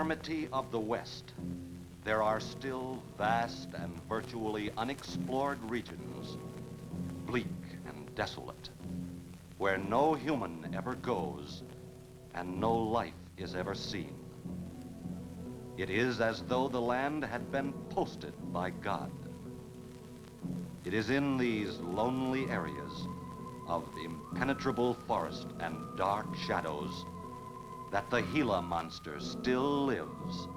enormity of the West, there are still vast and virtually unexplored regions, bleak and desolate, where no human ever goes and no life is ever seen. It is as though the land had been posted by God. It is in these lonely areas of impenetrable forest and dark shadows that the Gila monster still lives.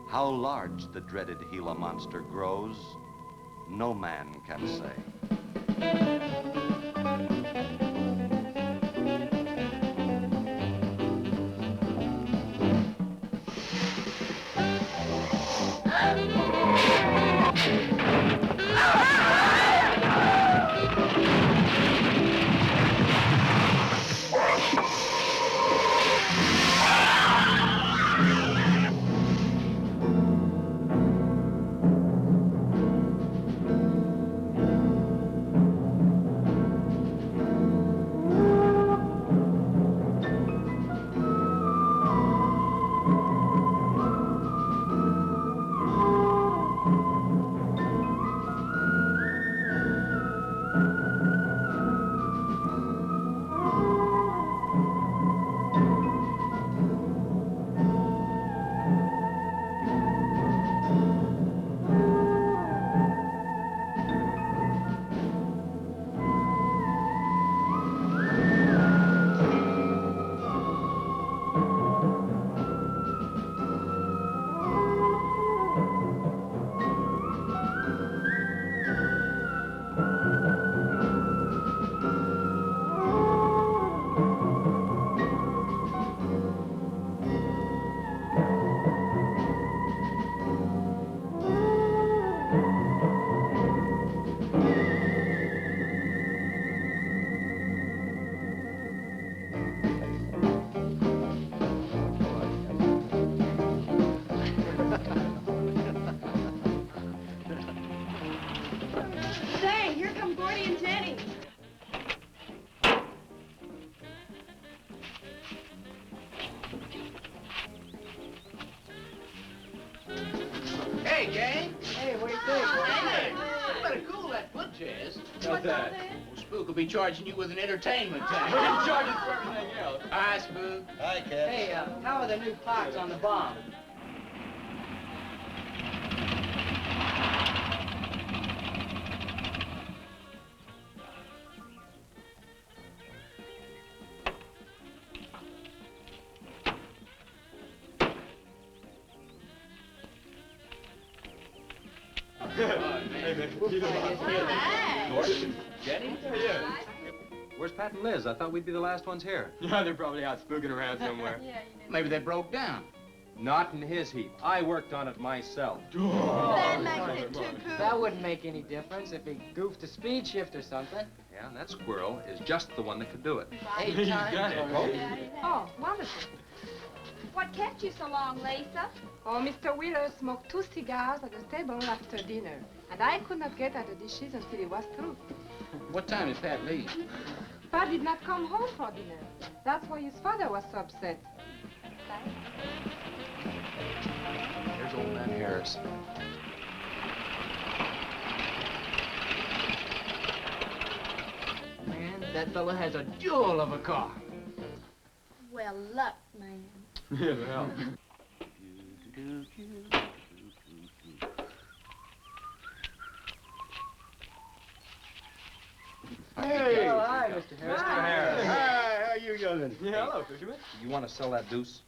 How large the dreaded Gila monster grows, no man can say. We'll be charging you with an entertainment tax. We're gonna charge us for everything else. Hi, Spook. Hi, Cat. Hey, how are the new parts on the bomb? Gordon? Jenny? Yeah. Where's Pat and Liz? I thought we'd be the last ones here. Yeah, they're probably out spooking around somewhere. Maybe they broke down. Not in his heap. I worked on it myself. That makes it too cool. That wouldn't make any difference if he goofed a speed shift or something. Yeah, and that squirrel is just the one that could do it. 8 He's times done it. already. Oh, wonderful. What kept you so long, Lisa? Oh, Mr. Wheeler smoked 2 cigars at the table after dinner, and I could not get at the dishes until he was through. What time did Pat leave? Pat did not come home for dinner. That's why his father was so upset. Here's old man Harris. Man, that fella has a jewel of a car. Well, luck, man. Yeah, the hell. Hey! Oh, hi, Mr. Harris. Mr. Harris. Hi, how you youngin'? Yeah, hello, fisherman. You want to sell that deuce?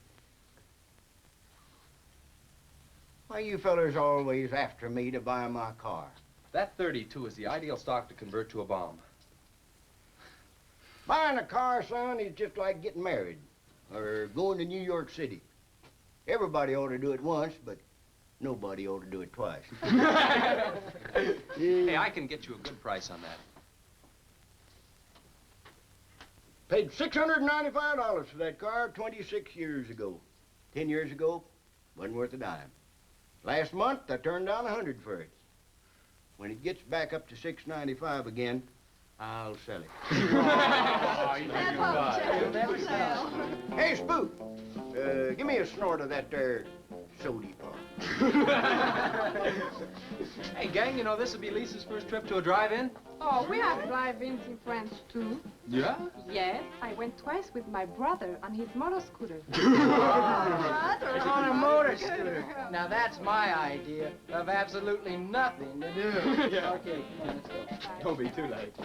Why you fellers always after me to buy my car? That 32 is the ideal stock to convert to a bomb. Buying a car, son, is just like getting married or going to New York City. Everybody ought to do it once, but nobody ought to do it twice. Hey, I can get you a good price on that. Paid $695 for that car 26 years ago. 10 years ago, wasn't worth a dime. Last month, I turned down $100 for it. When it gets back up to $695 again, I'll sell it. Oh, you think you're fine. Hey, Spook, Give me a snort of that there sody pop. Hey, gang, you know this will be Lisa's first trip to a drive-in? Oh, we have drive-ins in France, too. Yeah? Yes, I went twice with my brother on his motor scooter. On a motor scooter. Now that's my idea of absolutely nothing to do. Yeah. Okay, come on, let's go. Don't be too late.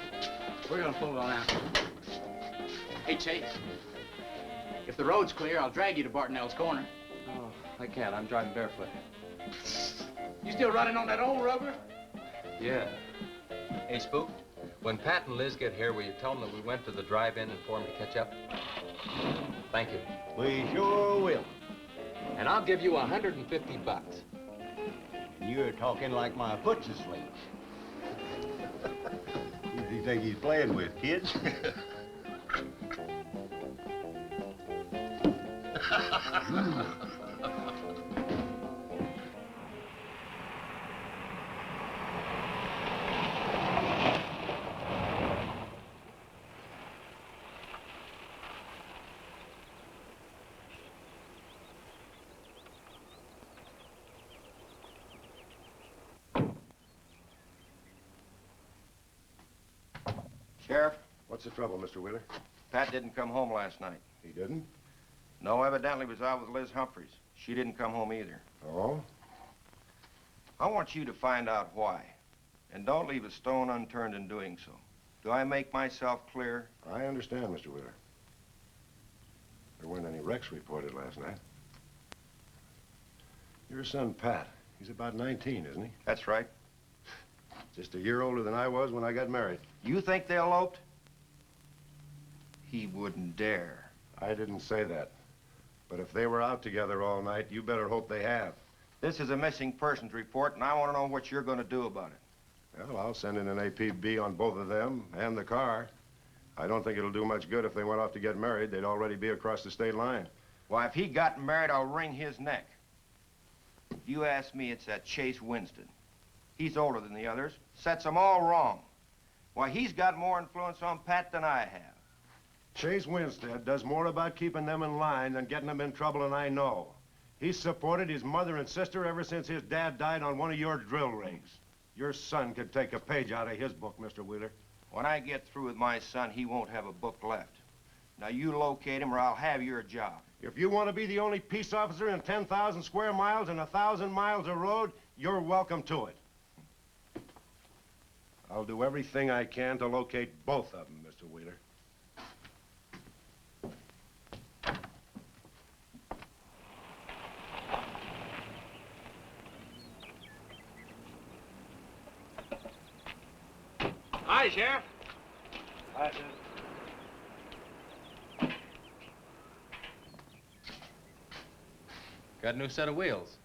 We're gonna pull it on out. Hey, Chase. If the road's clear, I'll drag you to Bartonell's corner. Oh, I can't. I'm driving barefoot. You still running on that old rubber? Yeah. Hey, Spook, when Pat and Liz get here, will you tell them that we went to the drive-in and for them to catch up? Thank you. We sure will. And I'll give you $150. You're talking like my foot's asleep. Who do you think he's playing with, kids? Sheriff, What's the trouble, Mr. Wheeler? Pat didn't come home last night. He didn't? No, evidently was out with Liz Humphreys. She didn't come home either. Oh? I want you to find out why. And don't leave a stone unturned in doing so. Do I make myself clear? I understand, Mr. Wheeler. There weren't any wrecks reported last night. Your son, Pat, he's about 19, isn't he? That's right. Just a year older than I was when I got married. You think they eloped? He wouldn't dare. I didn't say that. But if they were out together all night, you better hope they have. This is a missing persons report, and I want to know what you're going to do about it. Well, I'll send in an APB on both of them and the car. I don't think it'll do much good if they went off to get married. They'd already be across the state line. Why, if he got married, I'll wring his neck. If you ask me, it's that Chase Winston. He's older than the others, sets them all wrong. Why, he's got more influence on Pat than I have. Chase Winstead does more about keeping them in line than getting them in trouble, and I know. He's supported his mother and sister ever since his dad died on one of your drill rigs. Your son could take a page out of his book, Mr. Wheeler. When I get through with my son, he won't have a book left. Now, you locate him or I'll have your job. If you want to be the only peace officer in 10,000 square miles and 1,000 miles of road, you're welcome to it. I'll do everything I can to locate both of them, Mr. Wheeler. Hi, Sheriff. Hi, sir. Got a new set of wheels.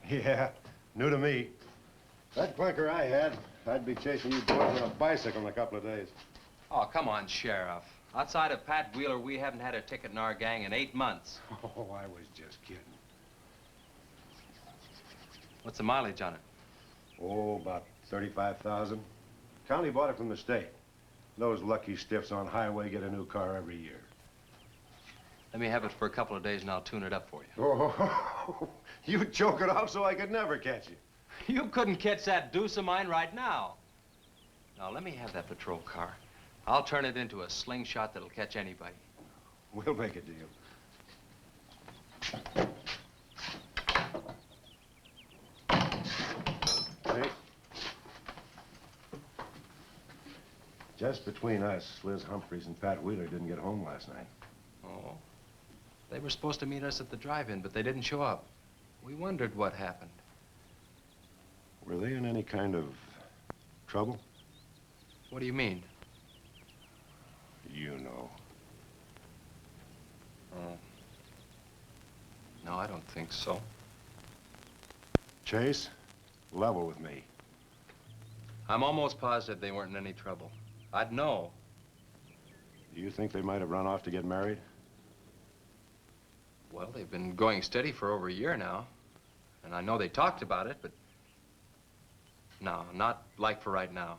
Yeah, new to me. That clinker I had, I'd be chasing you boys on a bicycle in a couple of days. Oh, come on, Sheriff. Outside of Pat Wheeler, we haven't had a ticket in our gang in 8 months. Oh, I was just kidding. What's the mileage on it? Oh, about 35,000. County bought it from the state. Those lucky stiffs on highway get a new car every year. Let me have it for a couple of days and I'll tune it up for you. Oh, you choke it off so I could never catch you. You couldn't catch that deuce of mine right now. Now, let me have that patrol car. I'll turn it into a slingshot that'll catch anybody. We'll make a deal. Hey. Just between us, Liz Humphreys and Pat Wheeler didn't get home last night. Oh. They were supposed to meet us at the drive-in, but they didn't show up. We wondered what happened. Were they in any kind of trouble? What do you mean? You know. Oh. No, I don't think so. Chase, level with me. I'm almost positive they weren't in any trouble. I'd know. Do you think they might have run off to get married? Well, they've been going steady for over a year now. And I know they talked about it, but... No, not like for right now.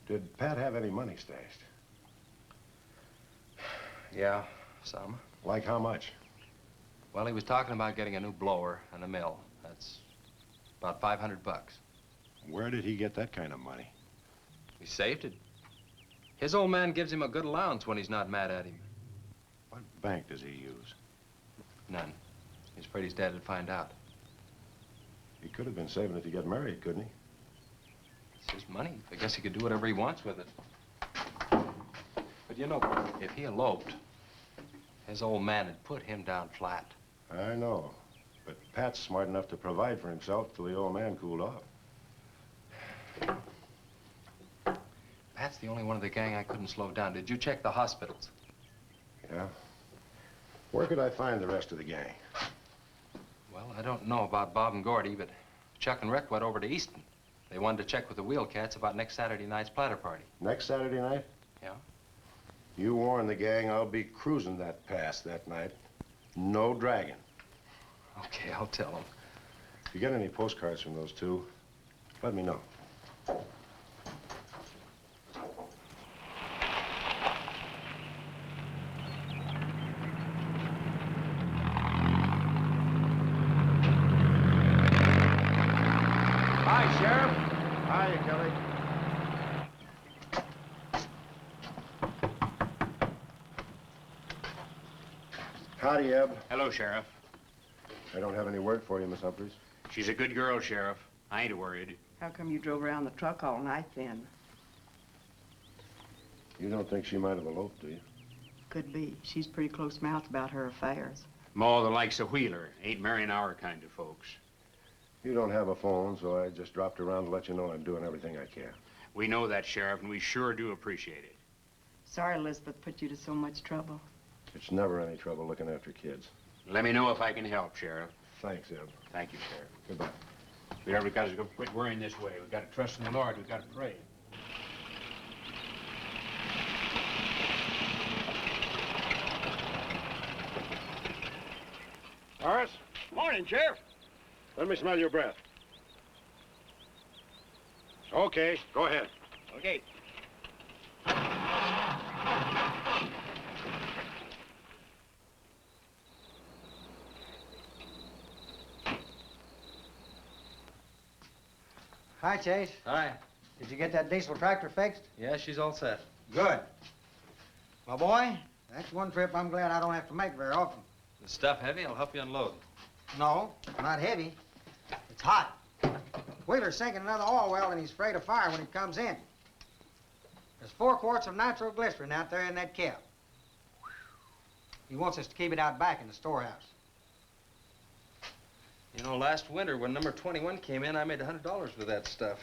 Did Pat have any money stashed? Yeah, some. Like how much? Well, he was talking about getting a new blower and a mill. That's about $500. Where did he get that kind of money? He saved it. His old man gives him a good allowance when he's not mad at him. What bank does he use? None. He's afraid his dad would find out. He could have been saving it to get married, couldn't he? It's his money. I guess he could do whatever he wants with it. But you know, if he eloped, his old man had put him down flat. I know. But Pat's smart enough to provide for himself till the old man cooled off. Pat's the only one of the gang I couldn't slow down. Did you check the hospitals? Yeah. Where could I find the rest of the gang? Well, I don't know about Bob and Gordy, but Chuck and Rick went over to Easton. They wanted to check with the Wheel Cats about next Saturday night's platter party. Next Saturday night? Yeah? You warn the gang I'll be cruising that pass that night. No dragging. Okay, I'll tell them. If you get any postcards from those two, let me know. Hi, Sheriff. Hiya, Kelly. Howdy, Eb. Hello, Sheriff. I don't have any word for you, Miss Humphries. She's a good girl, Sheriff. I ain't worried. How come you drove around the truck all night then? You don't think she might have eloped, do you? Could be. She's pretty close-mouthed about her affairs. Ma, the likes of Wheeler, ain't marrying our kind of folks. You don't have a phone, so I just dropped around to let you know I'm doing everything I can. We know that, Sheriff, and we sure do appreciate it. Sorry Elizabeth put you to so much trouble. It's never any trouble looking after kids. Let me know if I can help, Sheriff. Thanks, Eb. Thank you, Sheriff. Goodbye. We ever got to quit worrying this way. We got to trust in the Lord. We got to pray. Horace, Morning, Sheriff. let me smell your breath. Okay, go ahead. Okay. Hi, Chase. Hi. Did you get that diesel tractor fixed? Yeah, she's all set. Good. My boy, that's one trip I'm glad I don't have to make very often. The stuff heavy? I'll help you unload. No, not heavy. It's hot. Wheeler's sinking another oil well and he's afraid of fire when he comes in. There's 4 quarts of nitroglycerin out there in that cap. He wants us to keep it out back in the storehouse. You know, last winter when number 21 came in, I made $100 with that stuff.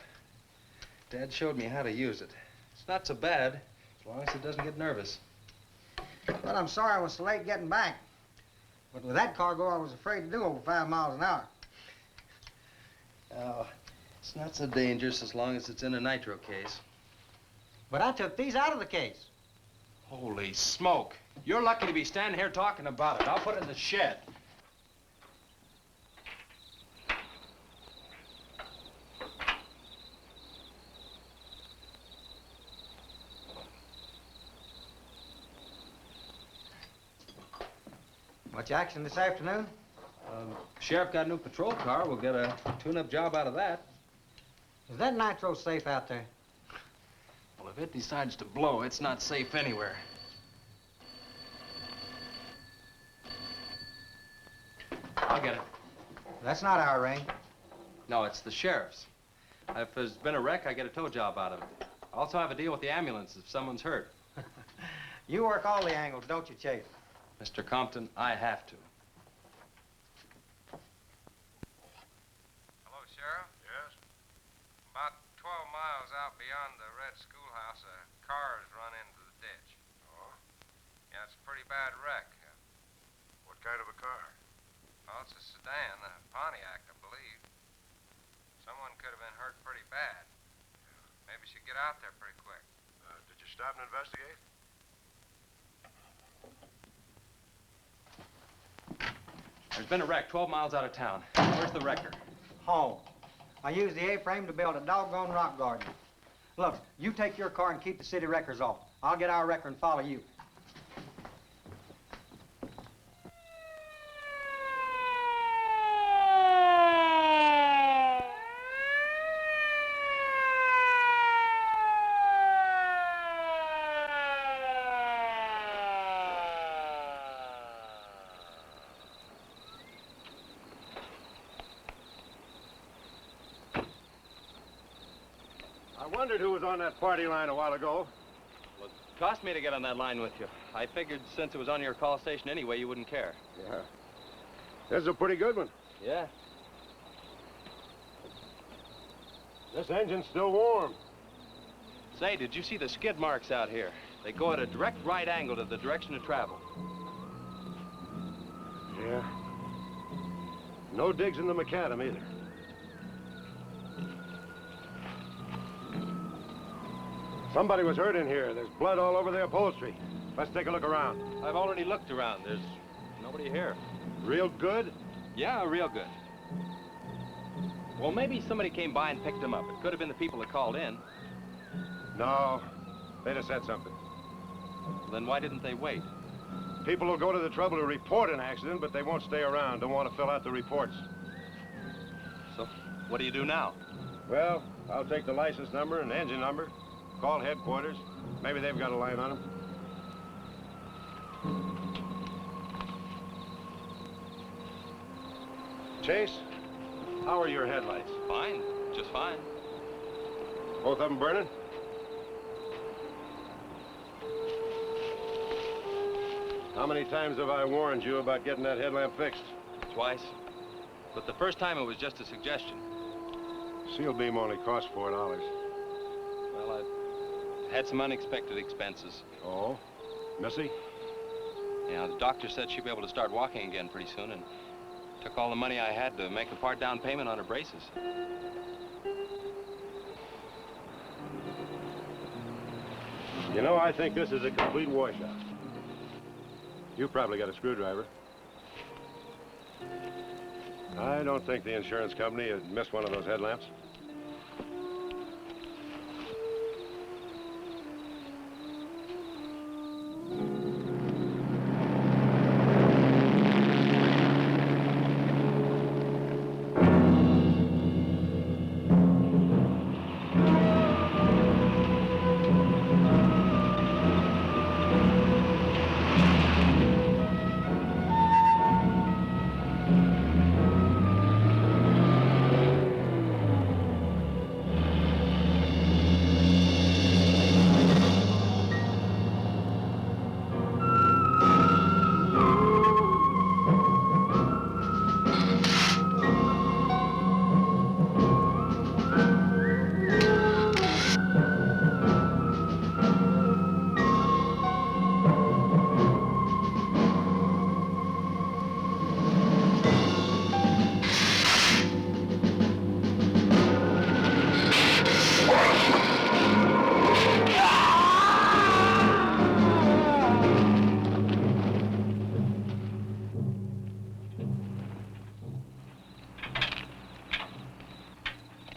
Dad showed me how to use it. It's not so bad, as long as it doesn't get nervous. Well, I'm sorry I was so late getting back. But with that cargo, I was afraid to do over 5 miles an hour. Oh, it's not so dangerous as long as it's in a nitro case. But I took these out of the case. Holy smoke. You're lucky to be standing here talking about it. I'll put it in the shed. Much action this afternoon? Sheriff got a new patrol car. We'll get a tune-up job out of that. Is that nitro safe out there? Well, if it decides to blow, it's not safe anywhere. I'll get it. That's not our ring. No, it's the sheriff's. If there's been a wreck, I get a tow job out of it. I also have a deal with the ambulance if someone's hurt. You work all the angles, don't you, Chase? Mr. Compton, I have to. Hello, Sheriff? Yes? About 12 miles out beyond the red schoolhouse, a car's run into the ditch. Oh? Yeah, it's a pretty bad wreck. What kind of a car? Well, it's a sedan, a Pontiac, I believe. Someone could have been hurt pretty bad. Maybe you should get out there pretty quick. Did you stop and investigate? There's been a wreck 12 miles out of town. Where's the wrecker? Home. I used the A-frame to build a doggone rock garden. Look, you take your car and keep the city wreckers off. I'll get our wrecker and follow you. Wondered who was on that party line a while ago. Well, it cost me to get on that line with you. I figured since it was on your call station anyway, you wouldn't care. Yeah. This is a pretty good one. Yeah. This engine's still warm. Say, did you see the skid marks out here? They go at a direct right angle to the direction of travel. Yeah. No digs in the macadam either. Somebody was hurt in here. There's blood all over the upholstery. Let's take a look around. I've already looked around. There's nobody here. Real good? Yeah, real good. Well, maybe somebody came by and picked them up. It could have been the people that called in. No. They'd have said something. Then why didn't they wait? People will go to the trouble to report an accident, but they won't stay around. Don't want to fill out the reports. So, what do you do now? Well, I'll take the license number and engine number, call headquarters. Maybe they've got a line on them. Chase, how are your headlights? Fine, just fine. Both of them burning? How many times have I warned you about getting that headlamp fixed? Twice. But the first time it was just a suggestion. Seal beam only cost $4. Well, I had some unexpected expenses. Oh? Missy? Yeah, the doctor said she'd be able to start walking again pretty soon and took all the money I had to make a part down payment on her braces. You know, I think this is a complete washout. You probably got a screwdriver. I don't think the insurance company had missed one of those headlamps.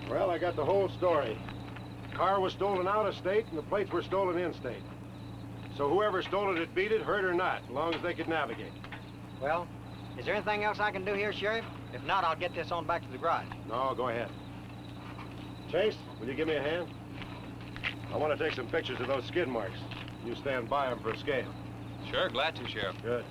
Well, I got the whole story. The car was stolen out of state and the plates were stolen in state. So whoever stole it had beat it, hurt or not, as long as they could navigate. Well, is there anything else I can do here, Sheriff? If not, I'll get this on back to the garage. No, go ahead. Chase, will you give me a hand? I want to take some pictures of those skid marks. You stand by them for a scale. Sure, glad to, Sheriff. Good.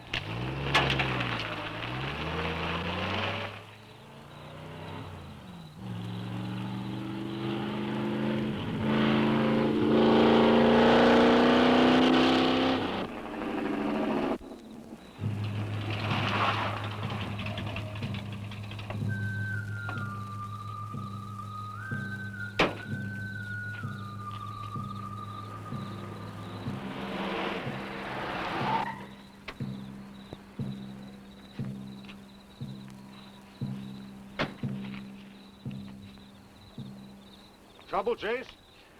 Trouble, Chase?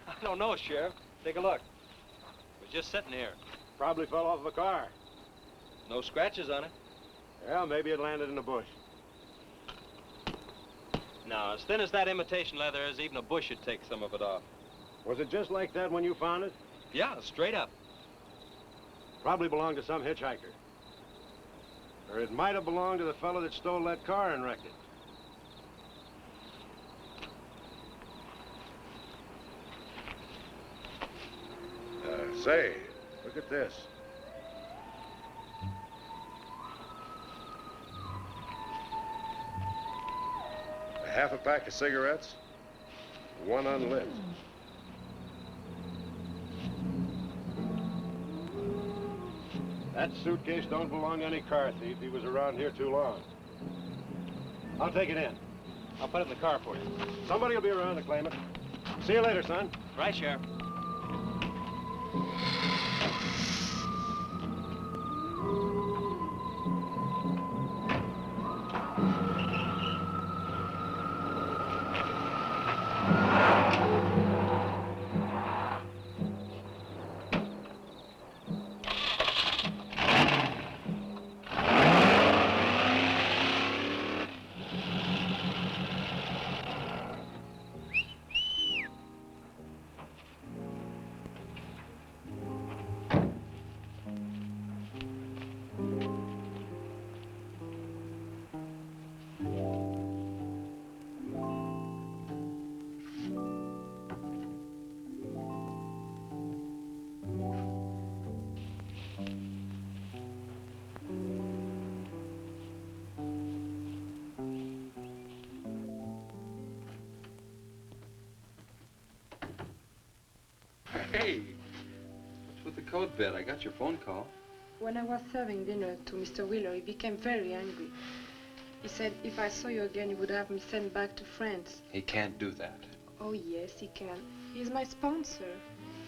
I don't know, Sheriff. Take a look. It was just sitting here. Probably fell off of a car. No scratches on it. Yeah, maybe it landed in a bush. No, as thin as that imitation leather is, even a bush should take some of it off. Was it just like that when you found it? Yeah, straight up. Probably belonged to some hitchhiker. Or it might have belonged to the fellow that stole that car and wrecked it. Say, look at this. A half a pack of cigarettes, one unlit. That suitcase don't belong to any car thief. He was around here too long. I'll take it in. I'll put it in the car for you. Somebody will be around to claim it. See you later, son. Right, Sheriff. Hey, what's with the coat bed? I got your phone call. When I was serving dinner to Mr. Wheeler, he became very angry. He said if I saw you again, he would have me sent back to France. He can't do that. Oh, yes, he can. He's my sponsor.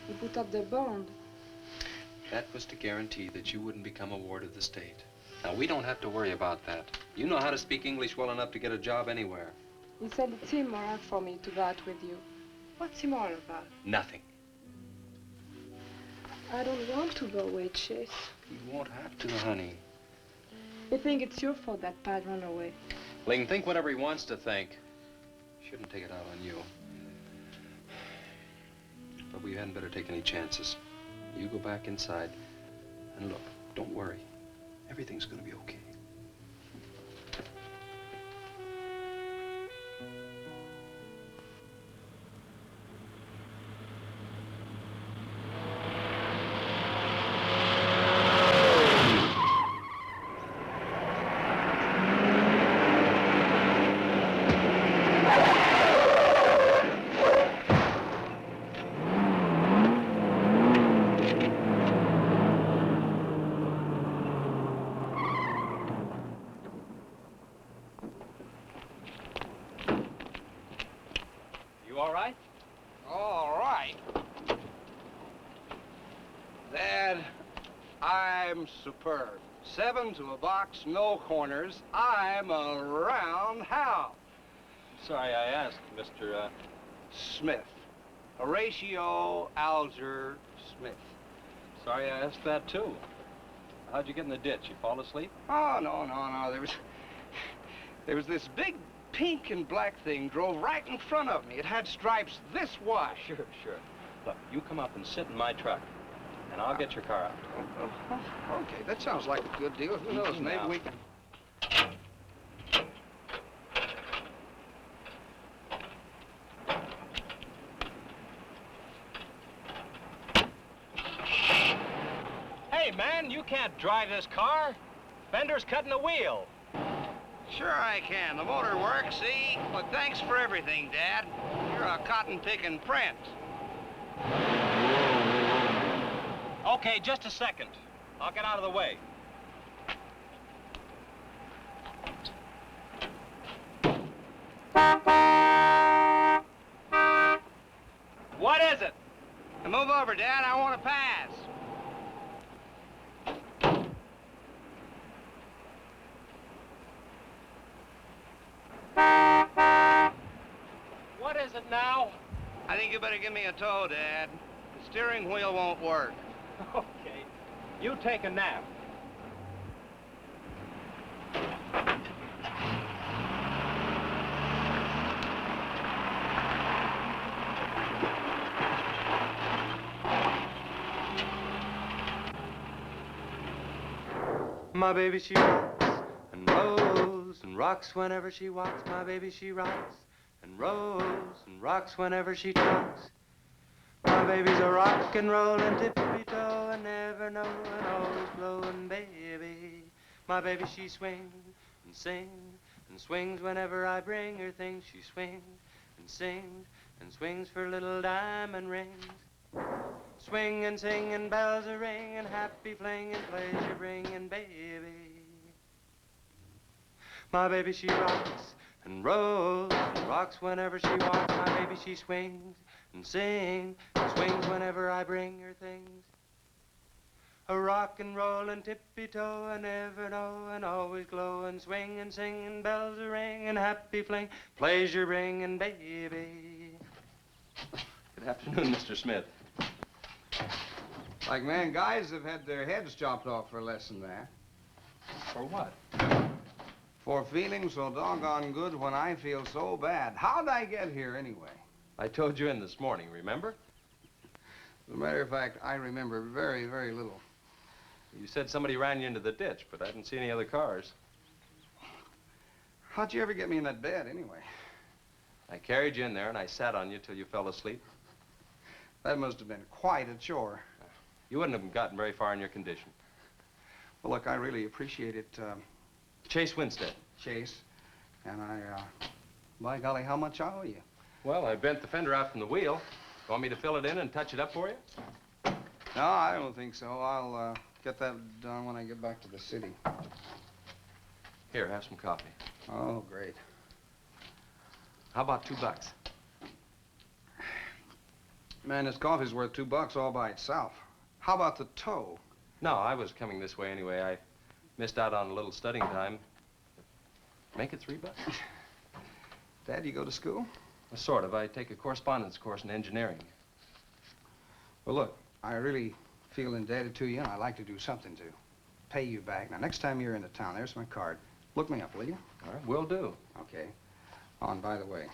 He put up the bond. That was to guarantee that you wouldn't become a ward of the state. Now, we don't have to worry about that. You know how to speak English well enough to get a job anywhere. He said it's immoral for me to go out with you. What's immoral about? Nothing. I don't want to go away, Chase. You won't have to, honey. You think it's your fault that Pat ran away? He can think whatever he wants to think. Shouldn't take it out on you. But we hadn't better take any chances. You go back inside, and look, don't worry. Everything's gonna be okay. You all right? All right. Dad, I'm superb. 7 to a box, no corners. I'm a roundhouse. Sorry I asked, Mr. Smith. Horatio Alger Smith. Sorry I asked that, too. How'd you get in the ditch? You fall asleep? Oh, no. There was this big pink and black thing drove right in front of me. It had stripes this wide. Sure. Look, you come up and sit in my truck, and I'll get your car out. Okay, that sounds like a good deal. Who knows, maybe Now. we can... Hey, man, you can't drive this car. Bender's cutting the wheel. Sure I can. The motor works, see? But thanks for everything, Dad. You're a cotton-picking prince. Okay, just a second. I'll get out of the way. What is it? Now move over, Dad. I want to pass. What is it now? I think you better give me a tow, Dad. The steering wheel won't work. Okay. You take a nap. My baby, she rocks and rolls and rocks whenever she walks. My baby, she rocks and rolls and rocks whenever she talks. My baby's a rock and rollin' tippy-toe and never knowin', always blowin' baby. My baby, she swings and sings and swings whenever I bring her things. She swings and sings and swings for little diamond rings. Swinging, singing, bells are ringing, happy flinging, pleasure bringing, baby. My baby, she rocks and rolls and rocks whenever she walks. My baby, she swings and sings and swings whenever I bring her things. A rock and roll and tippy-toe and ever know and always glow and swing and sing and bells are ringing, happy fling, pleasure bringing, baby. Good afternoon, Mr. Smith. Like man, guys have had their heads chopped off for less than that. For what? For feeling so doggone good when I feel so bad. How'd I get here anyway? I told you in this morning, remember? As a matter of fact, I remember very, very little. You said somebody ran you into the ditch, but I didn't see any other cars. How'd you ever get me in that bed anyway? I carried you in there and I sat on you till you fell asleep. That must have been quite a chore. You wouldn't have gotten very far in your condition. Well, look, I really appreciate it, Chase Winstead. Chase. And by golly, how much I owe you? Well, I bent the fender out from the wheel. Want me to fill it in and touch it up for you? No, I don't think so. I'll get that done when I get back to the city. Here, have some coffee. Oh, great. How about $2? Man, this coffee's worth $2 all by itself. How about the tow? No, I was coming this way anyway. I missed out on a little studying time. Make it $3. Dad, you go to school? Sort of. I take a correspondence course in engineering. Well, look, I really feel indebted to you, and I'd like to do something to pay you back. Now, next time you're into town, there's my card. Look me up, will you? All right, will do. Okay. Oh, and by the way,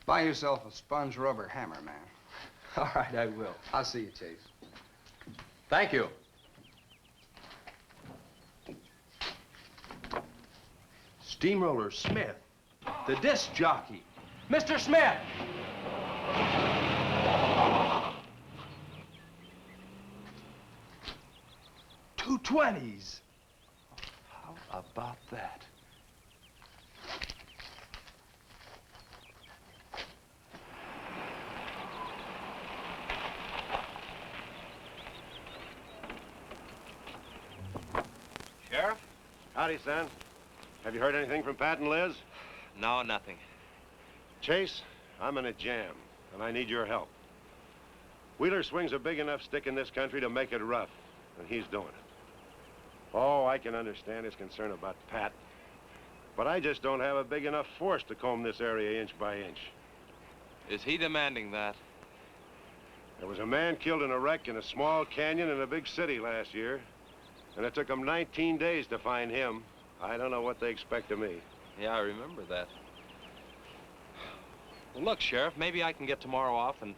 buy yourself a sponge rubber hammer, man. All right, I will. I'll see you, Chase. Thank you. Steamroller Smith, the disc jockey. Mr. Smith! $2.20s. How about that? Sheriff? Howdy, son. Have you heard anything from Pat and Liz? No, nothing. Chase, I'm in a jam, and I need your help. Wheeler swings a big enough stick in this country to make it rough, and he's doing it. Oh, I can understand his concern about Pat, but I just don't have a big enough force to comb this area inch by inch. Is he demanding that? There was a man killed in a wreck in a small canyon in a big city last year, and it took them 19 days to find him. I don't know what they expect of me. Yeah, I remember that. Well, look, Sheriff, maybe I can get tomorrow off and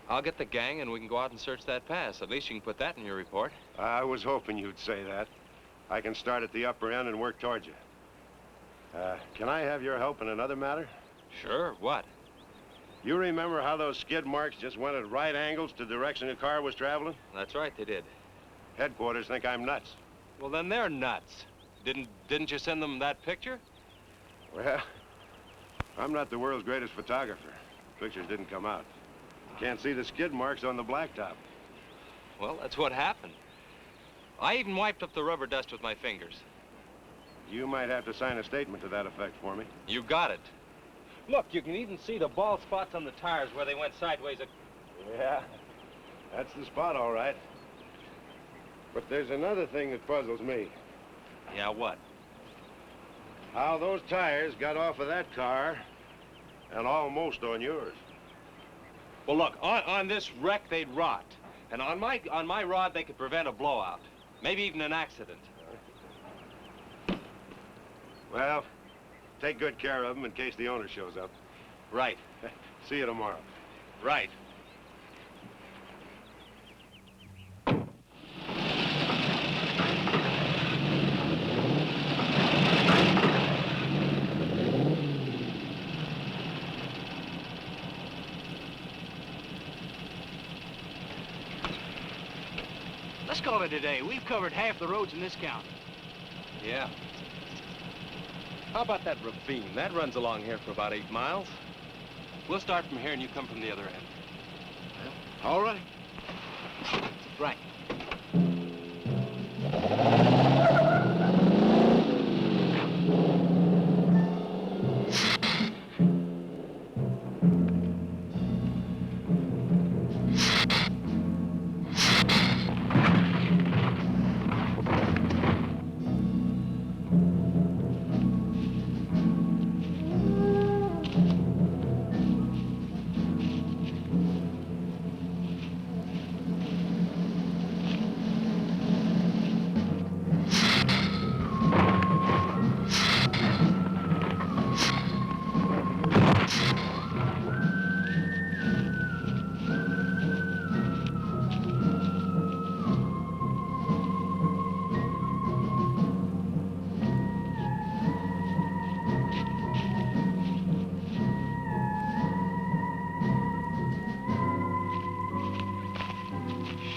I'll get the gang and we can go out and search that pass. At least you can put that in your report. I was hoping you'd say that. I can start at the upper end and work towards you. Can I have your help in another matter? Sure, what? You remember how those skid marks just went at right angles to the direction the car was traveling? That's right, they did. Headquarters think I'm nuts. Well, then they're nuts. Didn't you send them that picture? Well, I'm not the world's greatest photographer. Pictures didn't come out. Can't see the skid marks on the blacktop. Well, that's what happened. I even wiped up the rubber dust with my fingers. You might have to sign a statement to that effect for me. You got it. Look, you can even see the bald spots on the tires where they went sideways. Yeah, that's the spot, all right. But there's another thing that puzzles me. Yeah, what? How those tires got off of that car and almost on yours. Well, look, on this wreck, they'd rot. And on my rod, they could prevent a blowout. Maybe even an accident. Well, take good care of them in case the owner shows up. Right. See you tomorrow. Right. Let's call it a day. We've covered half the roads in this county. Yeah. How about that ravine? That runs along here for about 8 miles. We'll start from here and you come from the other end. All right. Right.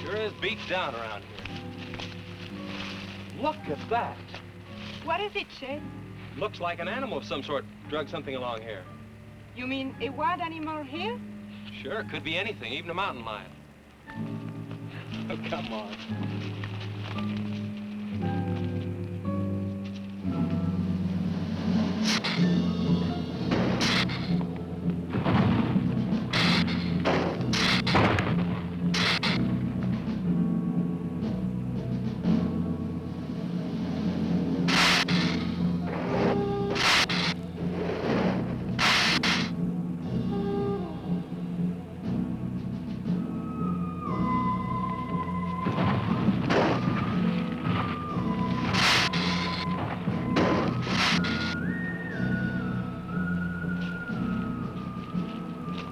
Sure is beat down around here. Look at that. What is it, Chet? Looks like an animal of some sort drug something along here. You mean a wild animal here? Sure, could be anything, even a mountain lion. Oh, come on.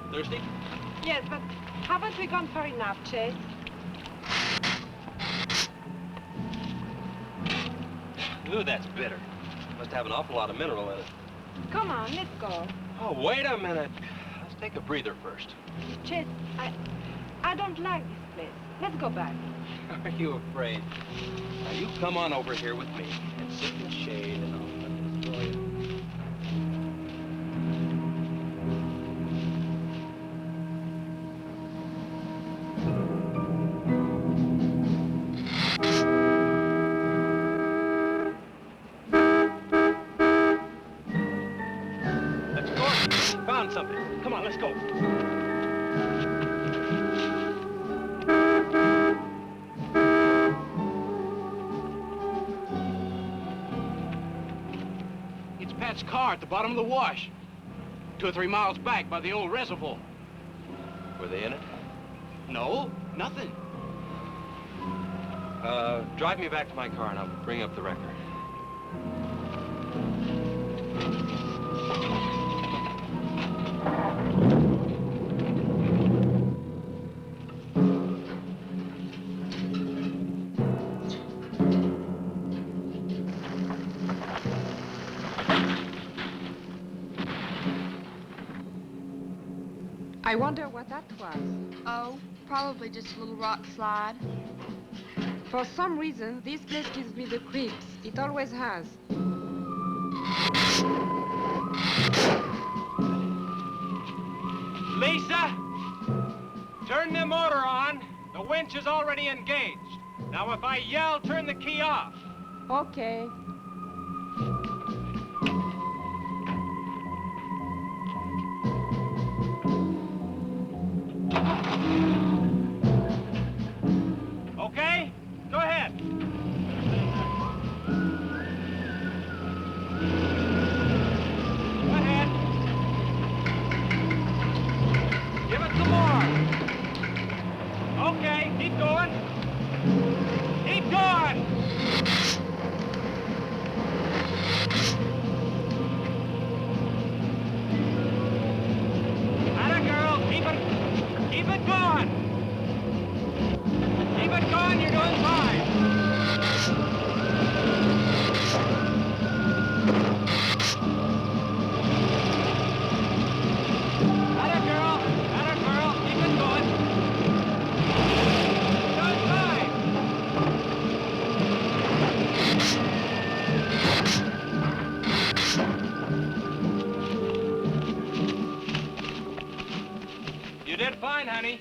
Thirsty? Yes, but haven't we gone far enough, Chet? Ooh, that's bitter. Must have an awful lot of mineral in it. Come on, let's go. Oh, wait a minute. Let's take a breather first. Chet, I don't like this place. Let's go back. Are you afraid? Now, you come on over here with me and sit in the shade and I'll let this for you. Let's go. Found something. Come on, let's go. It's Pat's car at the bottom of the wash. 2 or 3 miles back by the old reservoir. Were they in it? No, nothing. Drive me back to my car and I'll bring up the record. I wonder what that was. Oh, probably just a little rock slide. For some reason, this place gives me the creeps. It always has. Lisa, turn the motor on. The winch is already engaged. Now, if I yell, turn the key off. Okay. Okay? Go ahead. Go ahead. Give it some more. Okay, keep going. Keep going. Atta girl, keep it going. Keep it going, you're doing fine. Atta girl, keep it going. You're doing fine. You did fine, honey.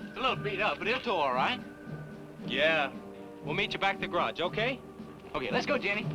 It's a little beat up, but it'll tow all right. Yeah. We'll meet you back at the garage, okay? Okay, let's go, Jenny.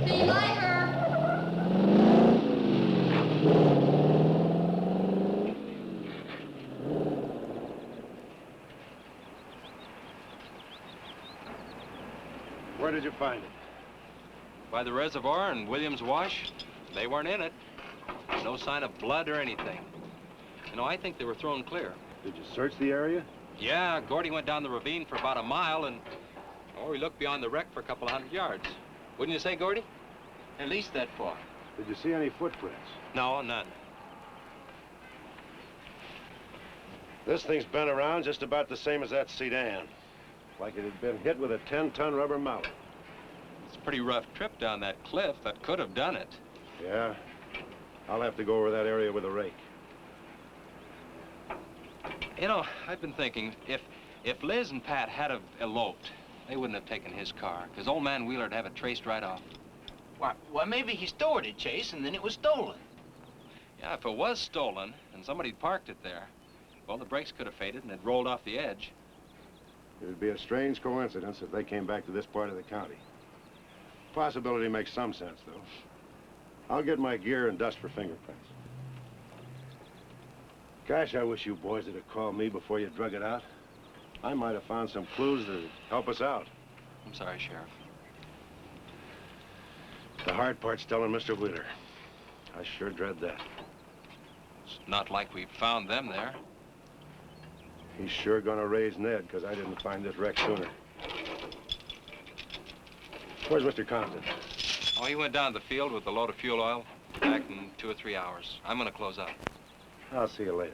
See you later. Where did you find it? By the reservoir and Williams Wash, they weren't in it. No sign of blood or anything. You know, I think they were thrown clear. Did you search the area? Yeah, Gordy went down the ravine for about a mile and, oh, he looked beyond the wreck for a couple of 100 yards. Wouldn't you say, Gordy? At least that far. Did you see any footprints? No, none. This thing's been around just about the same as that sedan. Like it had been hit with a 10-ton rubber mallet. It's a pretty rough trip down that cliff. That could have done it. Yeah? I'll have to go over that area with a rake. You know, I've been thinking, if Liz and Pat had have eloped, they wouldn't have taken his car, because old man Wheeler'd have it traced right off. Well, maybe he stored it, Chase, and then it was stolen. Yeah, if it was stolen and somebody parked it there, well, the brakes could have faded and it rolled off the edge. It would be a strange coincidence if they came back to this part of the county. Possibility makes some sense, though. I'll get my gear and dust for fingerprints. Gosh, I wish you boys would have called me before you drug it out. I might have found some clues that'd help us out. I'm sorry, Sheriff. The hard part's telling Mr. Wheeler. I sure dread that. It's not like we found them there. He's sure gonna raise Ned, because I didn't find this wreck sooner. Where's Mr. Compton? Oh, he went down to the field with a load of fuel oil. Back in 2 or 3 hours. I'm gonna close up. I'll see you later.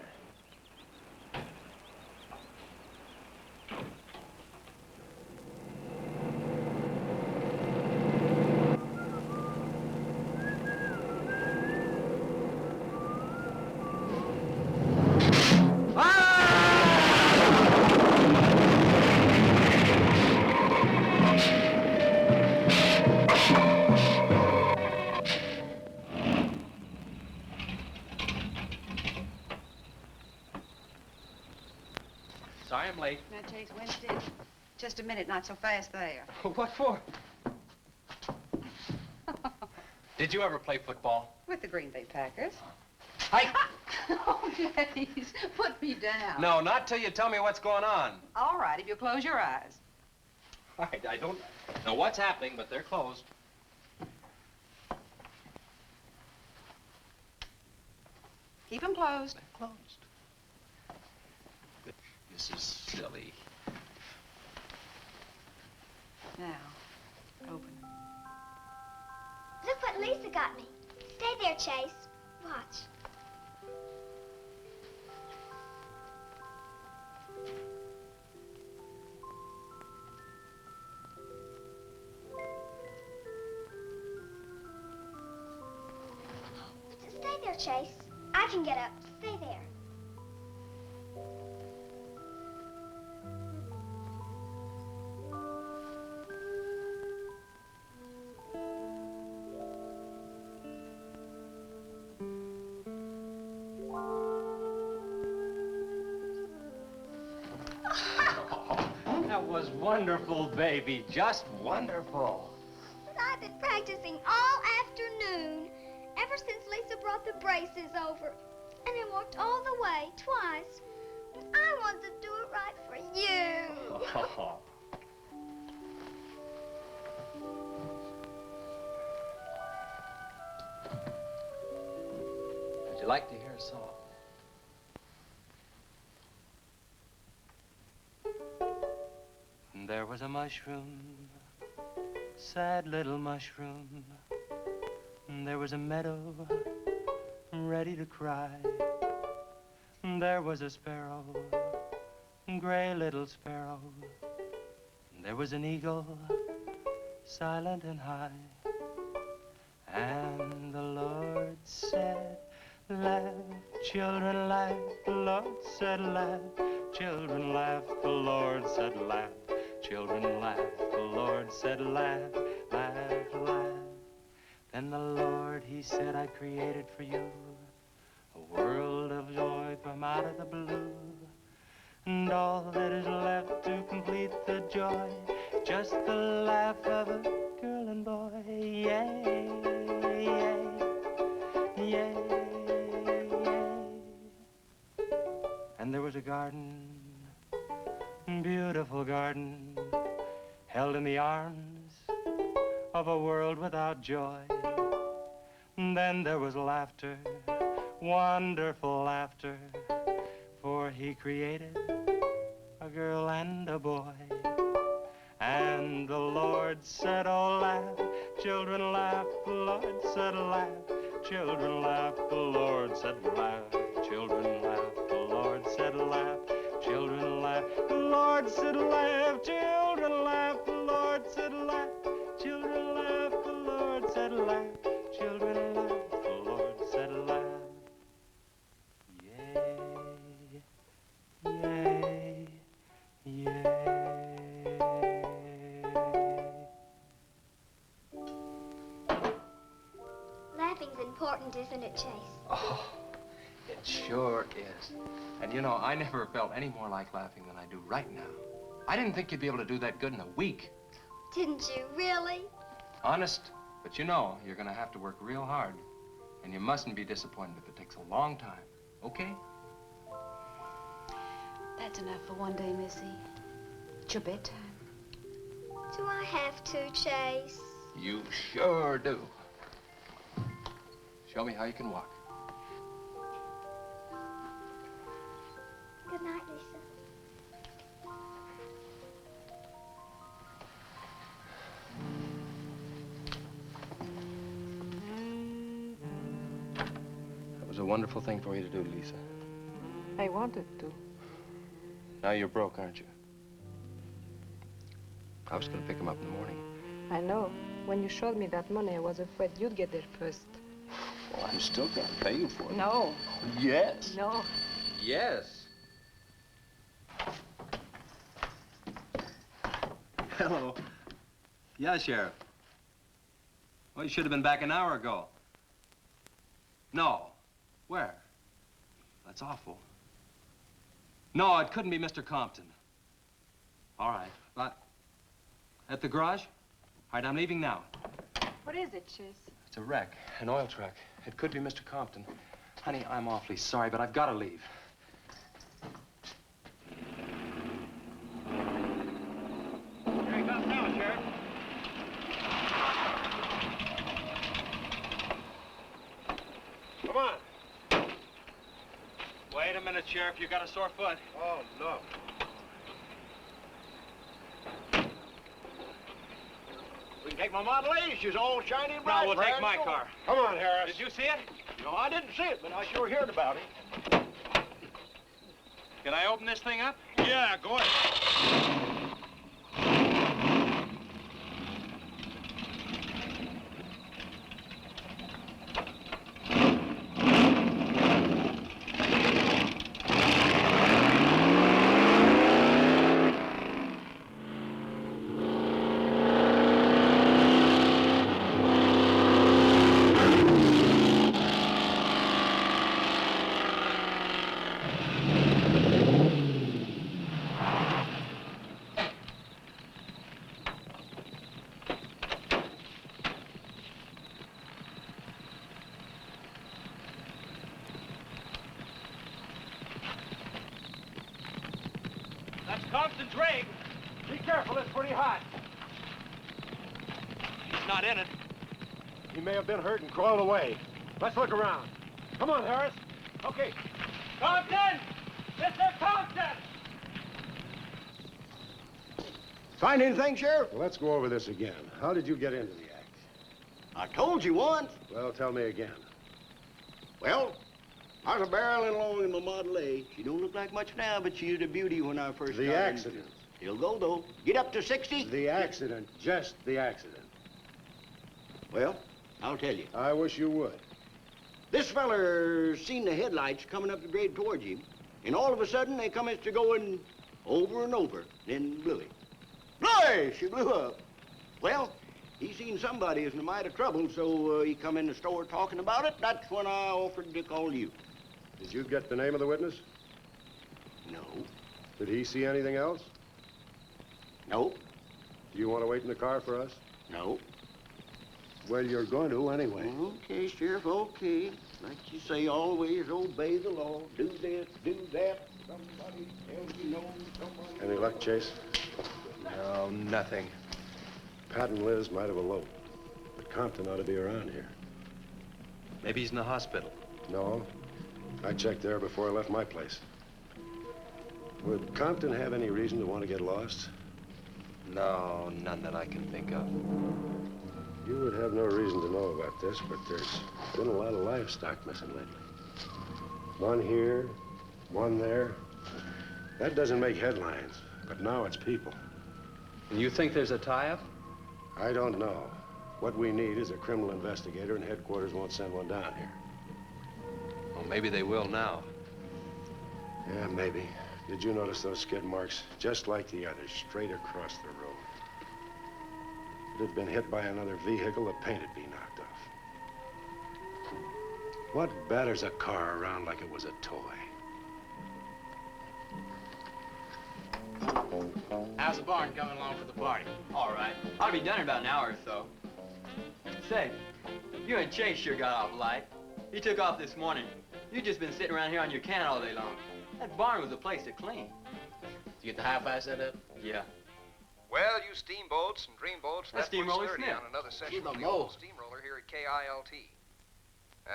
Sorry I'm late. Now, Chase, Winston, just a minute, not so fast there. What for? Did you ever play football? With the Green Bay Packers. Hi. Oh, Chase, put me down. No, not till you tell me what's going on. All right, if you close your eyes. All right, I don't know what's happening, but they're closed. Keep them closed. They're closed. This is silly. Now, open. Look what Lisa got me. Stay there, Chase. Watch. Stay there, Chase. I can get up. Stay there. That was wonderful, baby. Just wonderful. I've been practicing all afternoon, ever since Lisa brought the braces over. And I walked all the way, twice. I wanted to do it right for you. Would you like to hear a song? There was a mushroom, sad little mushroom. There was a meadow ready to cry. There was a sparrow, gray little sparrow. There was an eagle, silent and high. And the Lord said, laugh, children, laugh. The Lord said, laugh, children, laugh. The Lord said, laugh, children, laugh. The Lord said, laugh, laugh, laugh. Then the Lord, he said, I created for you a world of joy from out of the blue. And all that is left to complete the joy, just the laugh of a girl and boy. Yay, yay, yay, yay. And there was a garden, beautiful garden, held in the arms of a world without joy. And then there was laughter, wonderful laughter, for he created a girl and a boy. And the Lord said, oh, laugh, children, laugh. The Lord said, laugh, children, laugh. The Lord said, laugh, children, laugh. The Lord said, laugh, children, laugh. The Lord said, laugh, children, laugh. The Lord said, laugh, children, laugh. The Lord said, laugh, children, laugh. The Lord said, laugh. Yay, yay. Laughing's important, isn't it, Chase? Oh, it sure is. And you know, I never felt any more like laughing than I do right now. I didn't think you'd be able to do that good in a week. Didn't you, really? Honest. But you know, you're gonna have to work real hard. And you mustn't be disappointed if it takes a long time, okay? That's enough for one day, Missy. It's your bedtime. Do I have to, Chase? You sure do. Show me how you can walk. Good night, Lisa. That was a wonderful thing for you to do, Lisa. I wanted to. Now you're broke, aren't you? I was gonna pick him up in the morning. I know. When you showed me that money, I was afraid you'd get there first. Well, I'm still gonna pay you for it. No. Yes. No. Yes. Hello. Yeah, Sheriff. Well, you should have been back an hour ago. No. Where? That's awful. No, it couldn't be Mr. Compton. All right, but at the garage? All right, I'm leaving now. What is it, Chase? It's a wreck, an oil truck. It could be Mr. Compton. Honey, I'm awfully sorry, but I've got to leave. Here he comes now, Sheriff. Come on. Wait a minute, Sheriff. You got a sore foot. Oh, no. We can take my Model A. She's all shiny and bright. No, we'll take my car. Come on, Harris. Did you see it? No, I didn't see it, but I sure heard about it. Can I open this thing up? Yeah, go ahead. That's Compton's rig. Be careful, it's pretty hot. He's not in it. He may have been hurt and crawled away. Let's look around. Come on, Harris. Okay. Compton! Mr. Compton! Find anything, Sheriff? Well, let's go over this again. How did you get into the act? I told you once. Well, tell me again. Well, I was barreling along in my Model A. She don't look like much now, but she was a beauty when I first The started. accident. It'll go, though. Get up to 60. The accident. Just the accident. Well, I'll tell you. I wish you would. This feller seen the headlights coming up the grade towards him, and all of a sudden they come to going over and over, then blew him. Bloy! She blew up. Well, he seen somebody was in a mite of trouble, so he come in the store talking about it. That's when I offered to call you. Did you get the name of the witness? No. Did he see anything else? No. Do you want to wait in the car for us? No. Well, you're going to anyway. Okay, Sheriff, okay. Like you say, always obey the law. Do this, do that. Somebody tells you no, somebody... Any luck, Chase? No, nothing. Pat and Liz might have eloped, but Compton ought to be around here. Maybe he's in the hospital. No. I checked there before I left my place. Would Compton have any reason to want to get lost? No, none that I can think of. You would have no reason to know about this, but there's been a lot of livestock missing lately. One here, one there. That doesn't make headlines, but now it's people. And you think there's a tie-up? I don't know. What we need is a criminal investigator, and headquarters won't send one down here. Well, maybe they will now. Yeah, maybe. Did you notice those skid marks? Just like the others, straight across the road. If it had been hit by another vehicle, the paint would be knocked off. What batters a car around like it was a toy? How's the barn coming along for the party? All right. Ought to be done in about an hour or so. Say, you and Chase sure got off light. He took off this morning. You just been sitting around here on your can all day long. That barn was a place to clean. Did you get the hi-fi set up? Yeah. Well, you steamboats and dreamboats, That's that puts Steamroller Sturdy Smith. on another session Keep of 'em the old low. steamroller here at KILT.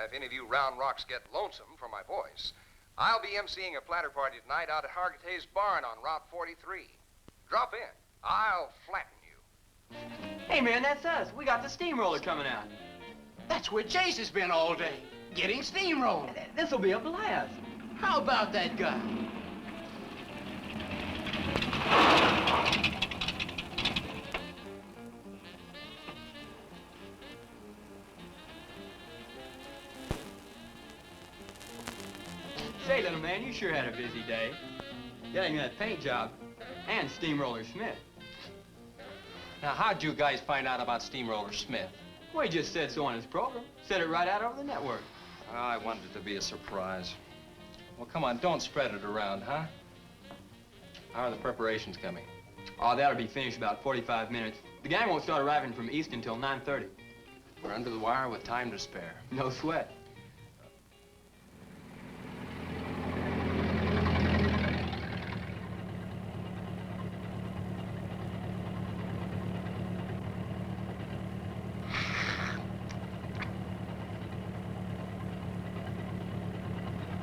If any of you round rocks get lonesome for my voice, I'll be emceeing a platter party tonight out at Hargitay's Barn on Route 43. Drop in. I'll flatten you. Hey, man, that's us. We got the steamroller coming out. That's where Chase has been all day, getting steamrolled. This'll be a blast. How about that guy? Say, little man, you sure had a busy day. Getting that paint job and Steamroller Smith. Now, how'd you guys find out about Steamroller Smith? Well, he just said so on his program. Said it right out over the network. I wanted it to be a surprise. Well, come on, don't spread it around, huh? How are the preparations coming? Oh, that'll be finished about 45 minutes. The gang won't start arriving from East until 9:30. We're under the wire with time to spare. No sweat.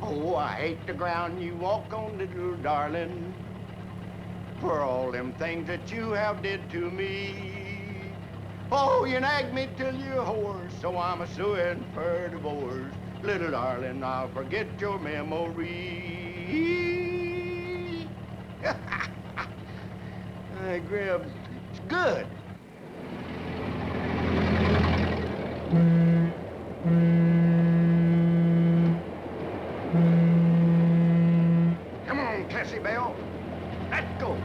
Oh, I hate the ground you walk on, little darling, for all them things that you have did to me. Oh, you nagged me till you're hoarse, so I'm a-suing for divorce. Little darling, I'll forget your memory. Hey, Grib, it's good. Come on, Cassie Bell. Let's go.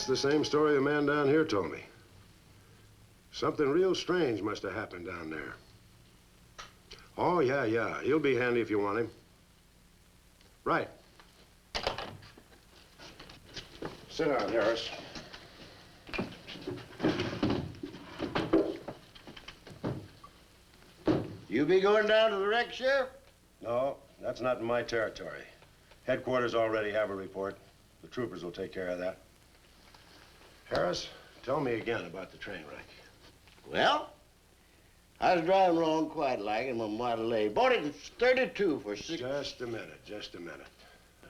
That's the same story the man down here told me. Something real strange must have happened down there. Oh, yeah. He'll be handy if you want him. Right. Sit down, Harris. You be going down to the wreck, Sheriff? No, that's not in my territory. Headquarters already have a report. The troopers will take care of that. Harris, tell me again about the train wreck. Well, I was driving along quiet like in my Model A. Bought it in 32 for six... Just a minute.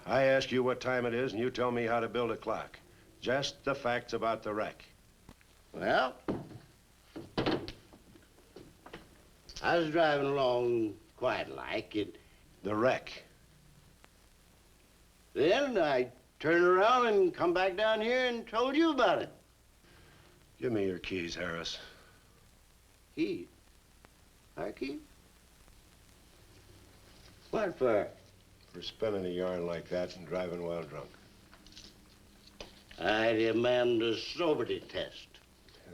I ask you what time it is, and you tell me how to build a clock. Just the facts about the wreck. Well, I was driving along quiet like it... The wreck. Then I turned around and come back down here and told you about it. Give me your keys, Harris. Keys? Our keys? What for? For spinning a yarn like that and driving while drunk. I demand a sobriety test.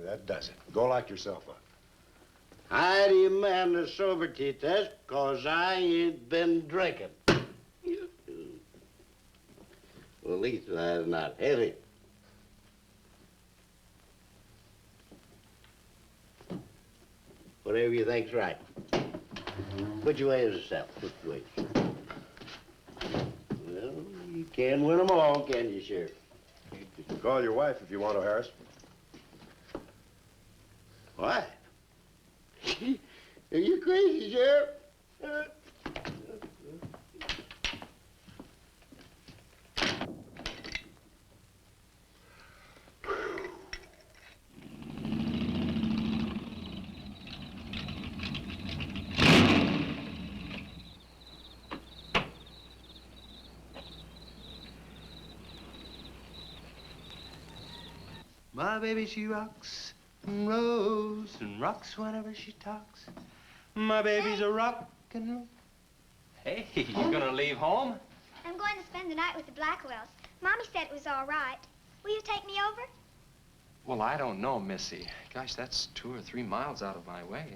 That does it. Go lock yourself up. I demand a sobriety test because I ain't been drinking. Well, at least that's not heavy. Whatever you think's right. Put your ways yourself. Put your ways. Well, you can't win them all, can you, Sheriff? You can call your wife if you want to, Harris. Why? Are you crazy, Sheriff? My baby, she rocks and rolls and rocks whenever she talks. My baby's a rock and roll. Hey, you gonna leave home? I'm going to spend the night with the Blackwells. Mommy said it was all right. Will you take me over? Well, I don't know, Missy. Gosh, that's 2 or 3 miles out of my way,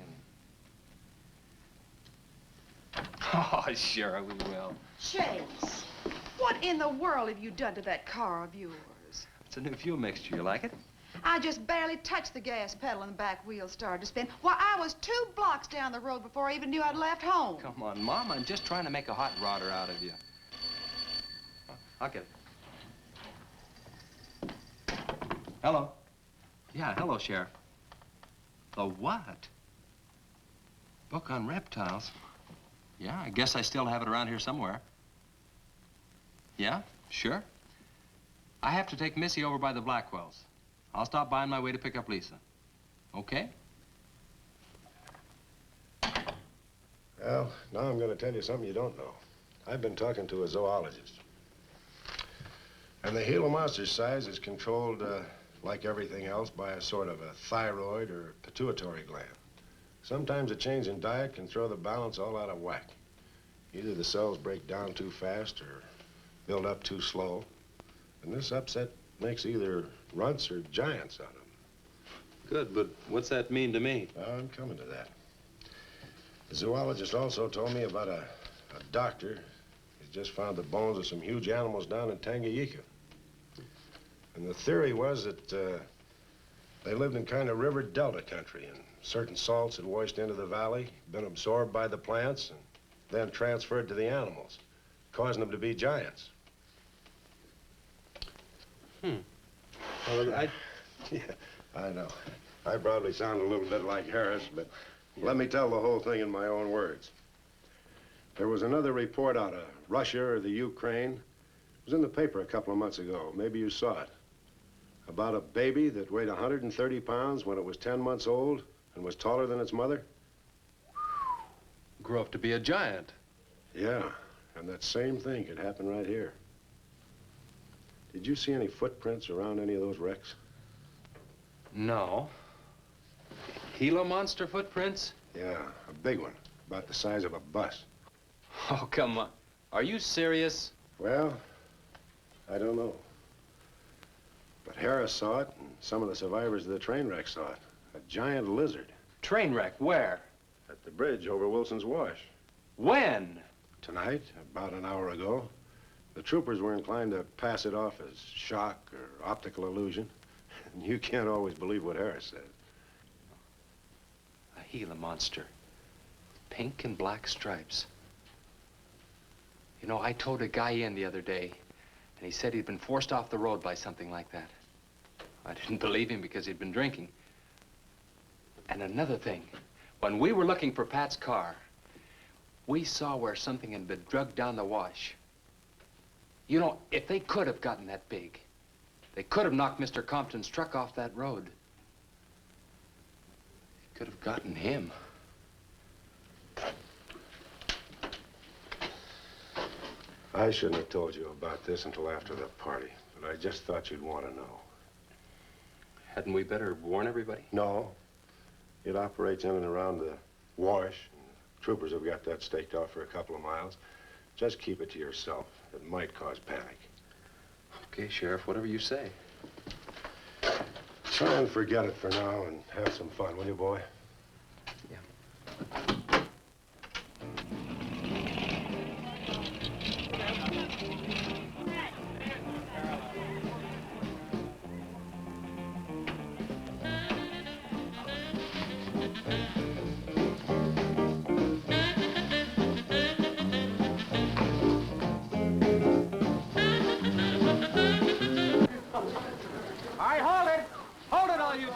and... Oh, sure, we will. Chase, what in the world have you done to that car of yours? It's a new fuel mixture. You like it? I just barely touched the gas pedal and the back wheel started to spin. Why, I was 2 blocks down the road before I even knew I'd left home. Come on, Mom. I'm just trying to make a hot rodder out of you. I'll get it. Hello. Yeah, hello, Sheriff. The what? Book on reptiles? Yeah, I guess I still have it around here somewhere. Yeah, sure. I have to take Missy over by the Blackwells. I'll stop by on my way to pick up Lisa. Okay? Well, now I'm going to tell you something you don't know. I've been talking to a zoologist. And the Gila monster size is controlled, like everything else, by a sort of a thyroid or pituitary gland. Sometimes a change in diet can throw the balance all out of whack. Either the cells break down too fast or build up too slow. And this upset makes either runts or giants out of them. Good, but what's that mean to me? Well, I'm coming to that. The zoologist also told me about a doctor who's just found the bones of some huge animals down in Tanganyika. And the theory was that they lived in kind of river delta country, and certain salts had washed into the valley, been absorbed by the plants, and then transferred to the animals, causing them to be giants. Well, Yeah, I know. I probably sound a little bit like Harris, but let me tell the whole thing in my own words. There was another report out of Russia or the Ukraine. It was in the paper a couple of months ago. Maybe you saw it. About a baby that weighed 130 pounds when it was 10 months old and was taller than its mother. grew up to be a giant. Yeah, and that same thing could happen right here. Did you see any footprints around any of those wrecks? No. Gila monster footprints? Yeah, a big one, about the size of a bus. Oh, come on. Are you serious? Well, I don't know. But Harris saw it, and some of the survivors of the train wreck saw it. A giant lizard. Train wreck, where? At the bridge over Wilson's Wash. When? Tonight, about an hour ago. The troopers were inclined to pass it off as shock or optical illusion. And you can't always believe what Harris said. A Gila monster. Pink and black stripes. You know, I towed a guy in the other day, and he said he'd been forced off the road by something like that. I didn't believe him because he'd been drinking. And another thing, when we were looking for Pat's car, we saw where something had been drugged down the wash. You know, if they could have gotten that big, they could have knocked Mr. Compton's truck off that road. They could have gotten him. I shouldn't have told you about this until after the party, but I just thought you'd want to know. Hadn't we better warn everybody? No. It operates in and around the wash. And the troopers have got that staked out for a couple of miles. Just keep it to yourself. It might cause panic. Okay, Sheriff, whatever you say. Try and forget it for now and have some fun, will you, boy? Yeah.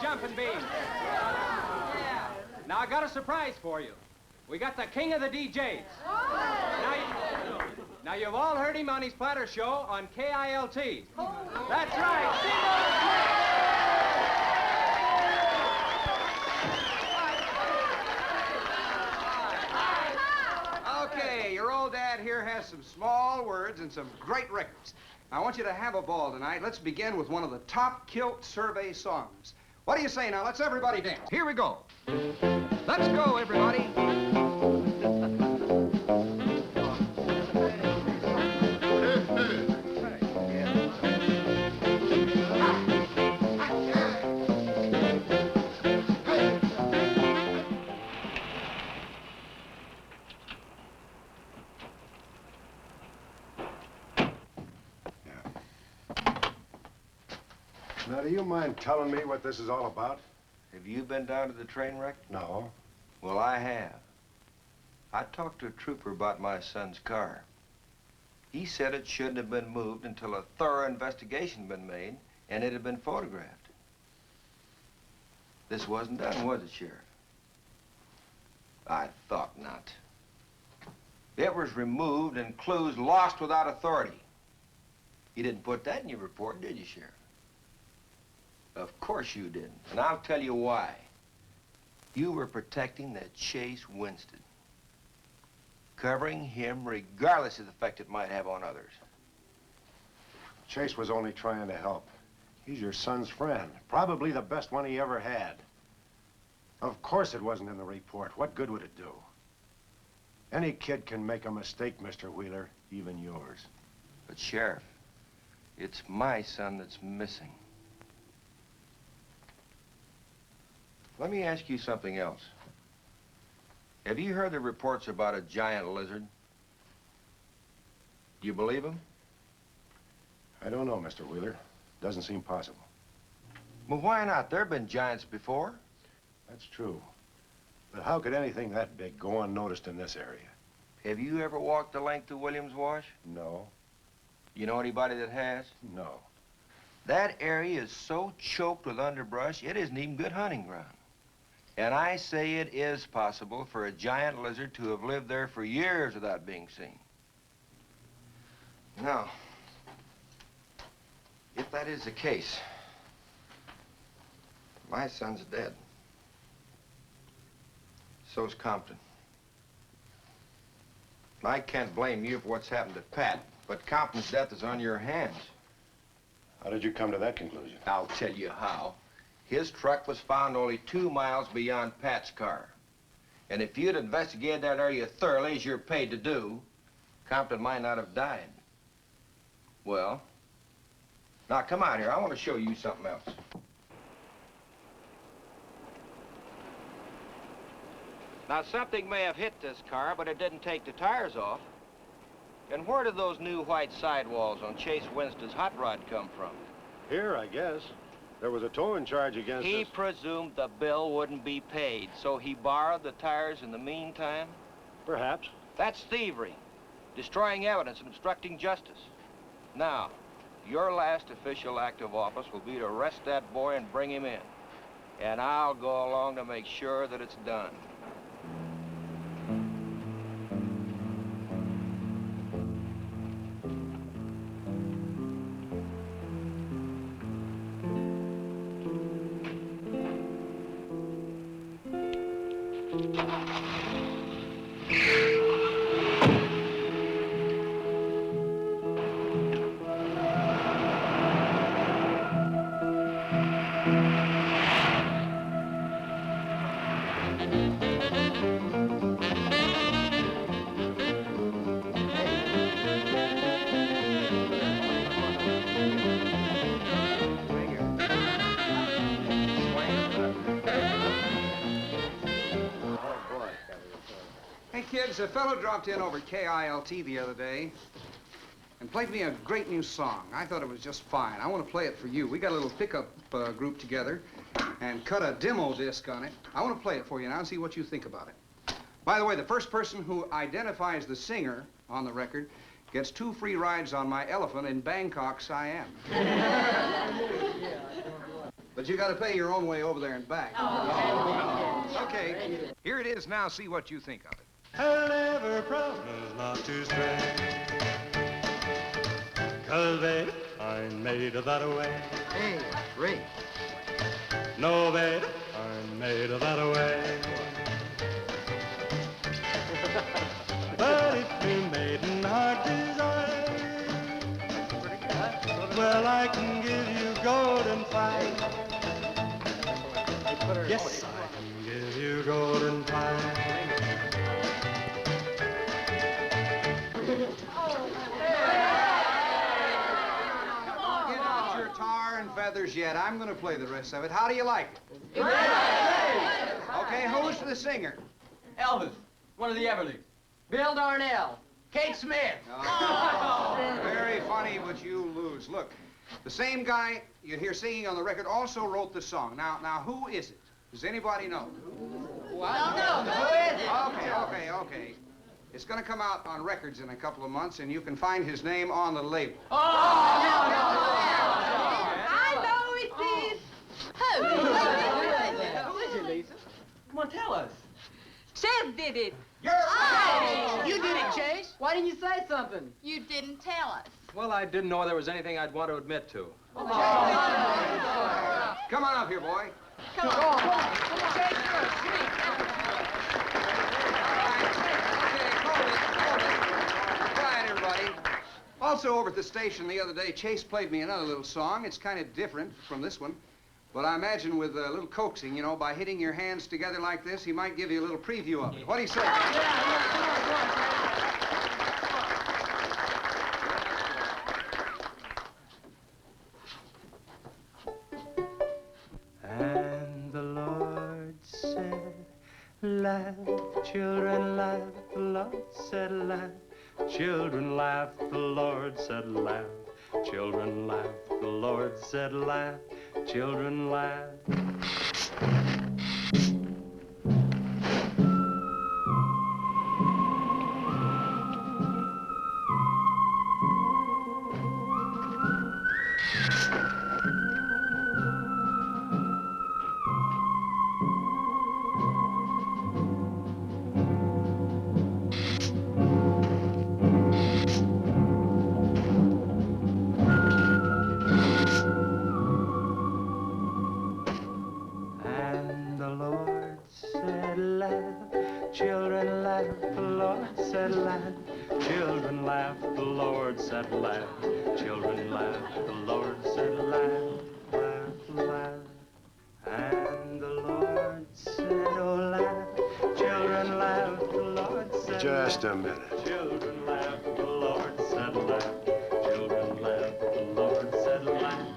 Jumping beans. Now I got a surprise for you. We got the king of the DJs. Now you've all heard him on his platter show on KILT. That's right. Okay, your old dad here has some small words and some great records. I want you to have a ball tonight. Let's begin with one of the top kilt survey songs. What do you say now? Let's everybody dance. Here we go. Let's go, everybody. Now, do you mind telling me what this is all about? Have you been down to the train wreck? No. Well, I have. I talked to a trooper about my son's car. He said it shouldn't have been moved until a thorough investigation had been made and it had been photographed. This wasn't done, was it, Sheriff? I thought not. It was removed and clues lost without authority. You didn't put that in your report, did you, Sheriff? Of course you didn't, and I'll tell you why. You were protecting that Chase Winston, covering him regardless of the effect it might have on others. Chase was only trying to help. He's your son's friend, probably the best one he ever had. Of course it wasn't in the report. What good would it do? Any kid can make a mistake, Mr. Wheeler, even yours. But, Sheriff, it's my son that's missing. Let me ask you something else. Have you heard the reports about a giant lizard? Do you believe them? I don't know, Mr. Wheeler. Doesn't seem possible. Well, why not? There have been giants before. That's true. But how could anything that big go unnoticed in this area? Have you ever walked the length of Williams Wash? No. You know anybody that has? No. That area is so choked with underbrush, it isn't even good hunting ground. And I say it is possible for a giant lizard to have lived there for years without being seen. Now, if that is the case, my son's dead. So's Compton. I can't blame you for what's happened to Pat, but Compton's death is on your hands. How did you come to that conclusion? I'll tell you how. His truck was found only 2 miles beyond Pat's car. And if you'd investigated that area thoroughly, as you're paid to do, Compton might not have died. Well, Now, come out here. I want to show you something else. Now, something may have hit this car, but it didn't take the tires off. And where did those new white sidewalls on Chase Winston's hot rod come from? Here, I guess. There was a towing charge against He us. presumed the bill wouldn't be paid, so he borrowed the tires in the meantime? Perhaps. That's thievery, destroying evidence and obstructing justice. Now, your last official act of office will be to arrest that boy and bring him in. And I'll go along to make sure that it's done. Hey, kids, a fellow dropped in over KILT the other day and played me a great new song. I thought it was just fine. I want to play it for you. We got a little pickup group together and cut a demo disc on it. I want to play it for you now and see what you think about it. By the way, the first person who identifies the singer on the record gets 2 free rides on my elephant in Bangkok, Siam. But you got to pay your own way over there and back. Okay, here it is now. See what you think of it. I'll never promise not to stray, 'cause baby, I'm made of that way. Hey, Ray. No, baby, I'm made of that way. But if you maiden heart desire, well, I can give you golden fire. Yes, I can give you golden fire. Get out your tar and feathers yet. I'm going to play the rest of it. How do you like it? Okay, who's the singer? Elvis, one of the Everlys. Bill Darnell. Kate Smith. Oh, very funny, but you lose. Look, the same guy you hear singing on the record also wrote the song. Now, who is it? Does anybody know? What? No, who is it? Okay. It's going to come out on records in a couple of months, and you can find his name on the label. Oh, I know it is. Who? Who is it, Lisa? Come on, tell us. Chef did it. You're right. You did it, Chase. Why didn't you say something? You didn't tell us. Well, I didn't know there was anything I'd want to admit to. Come on up here, boy. Come on. Chase, you're a treat. Quiet, everybody. Also, over at the station the other day, Chase played me another little song. It's kind of different from this one. But I imagine with a little coaxing, you know, by hitting your hands together like this, he might give you a little preview of it. What do you say? And the Lord said, laugh, children, laugh. The Lord said, laugh, children, laugh. The Lord said, laugh, children, laugh. The Lord said, laugh, children, laugh. Children laugh, the Lord said laugh. Children laugh, the Lord said laugh. Children laugh, the Lord said laugh. Laugh, laugh. And the Lord said, oh, laugh. Children laugh, the Lord said Just laugh. a minute. Children laugh, the Lord said laugh. Children laugh, the Lord said laugh.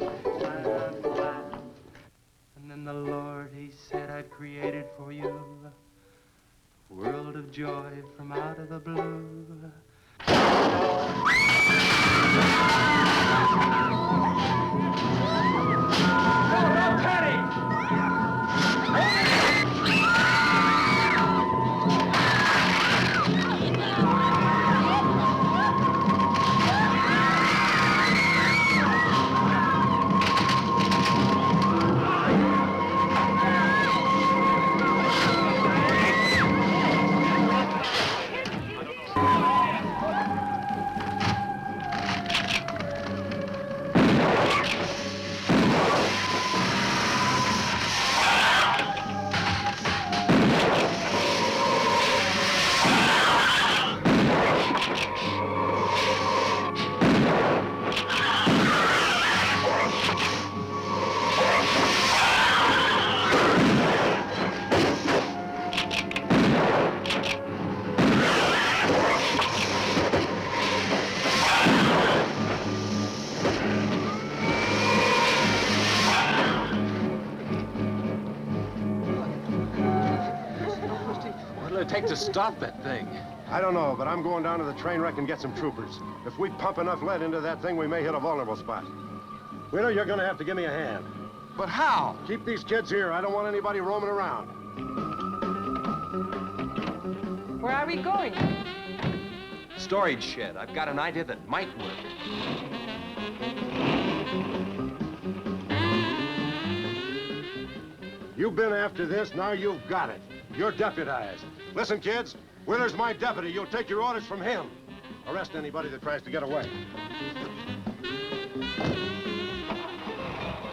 waited for you. A world of joy from out of the blue. No, Teddy! What'll it take to stop that thing? I don't know, but I'm going down to the train wreck and get some troopers. If we pump enough lead into that thing, we may hit a vulnerable spot. Wheeler, you're gonna have to give me a hand. But how? Keep these kids here. I don't want anybody roaming around. Where are we going? Storage shed. I've got an idea that might work. You've been after this, now you've got it. You're deputized. Listen, kids, Wheeler's my deputy. You'll take your orders from him. Arrest anybody that tries to get away.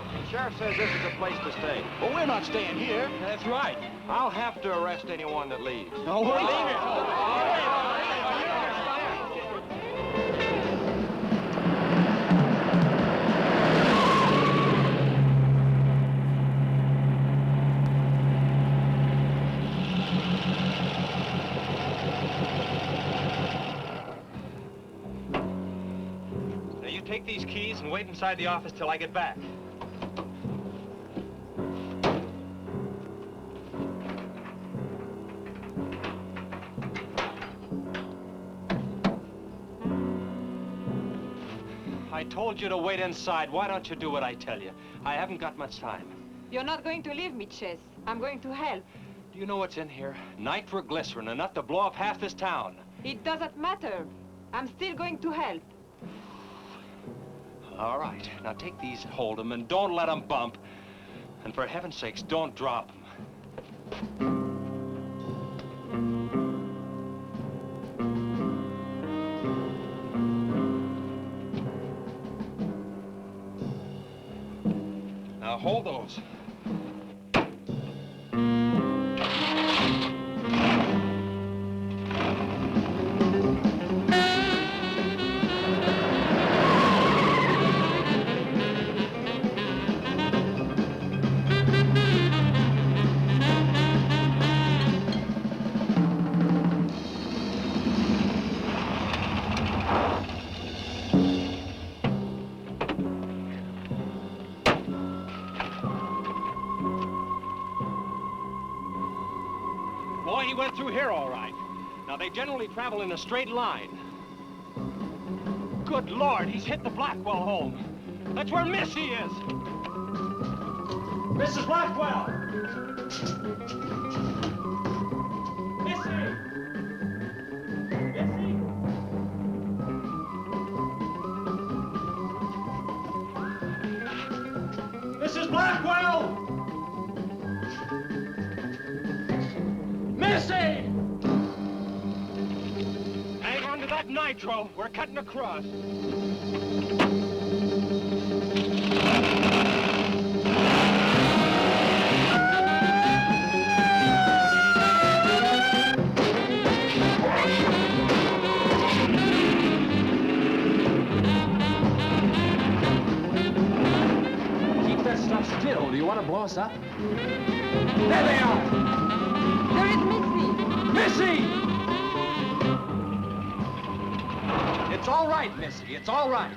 The sheriff says this is a place to stay. Well, we're not staying here. That's right. I'll have to arrest anyone that leaves. No, we're leaving. Now, you take these keys and wait inside the office till I get back. I told you to wait inside. Why don't you do what I tell you? I haven't got much time. You're not going to leave me, Chess. I'm going to help. Do you know what's in here? Nitroglycerin, enough to blow up half this town. It doesn't matter. I'm still going to help. All right. Now take these, hold them, and don't let them bump. And for heaven's sakes, don't drop them. Now hold those. Boy, he went through here all right. Now, they generally travel in a straight line. Good Lord, he's hit the Blackwell home. That's where Missy is. Mrs. Blackwell! Missy! Missy! Mrs. Blackwell! Missy! Hang on to that nitro. We're cutting across. Keep that stuff still. Do you want to blow us up? There they are! There is Missy. Missy! It's all right, Missy. It's all right.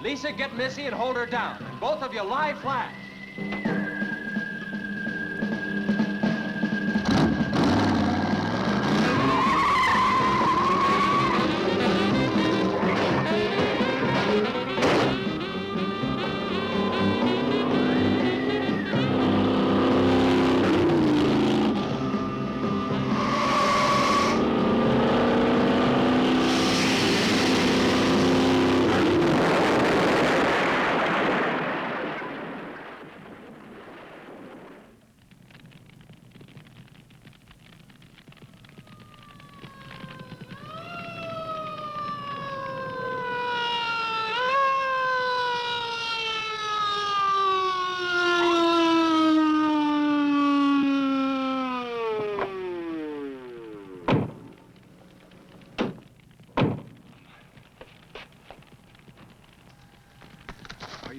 Lisa, get Missy and hold her down. Both of you lie flat.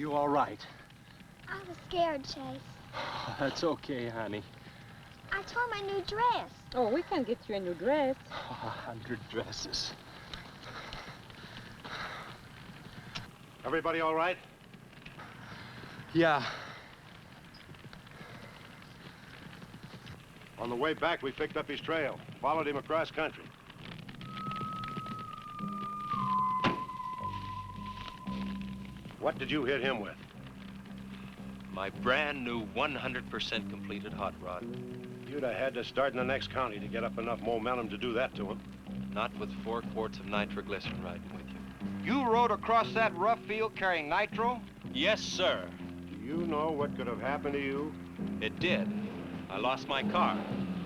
you all right? I was scared, Chase. That's okay, honey. I tore my new dress. Oh, we can get you a new dress. 100 dresses. Everybody all right? Yeah. On the way back, we picked up his trail, followed him across country. What did you hit him with? My brand new 100% completed hot rod. You'd have had to start in the next county to get up enough momentum to do that to him. Not with 4 quarts of nitroglycerin riding with you. You rode across that rough field carrying nitro? Yes, sir. Do you know what could have happened to you? It did. I lost my car.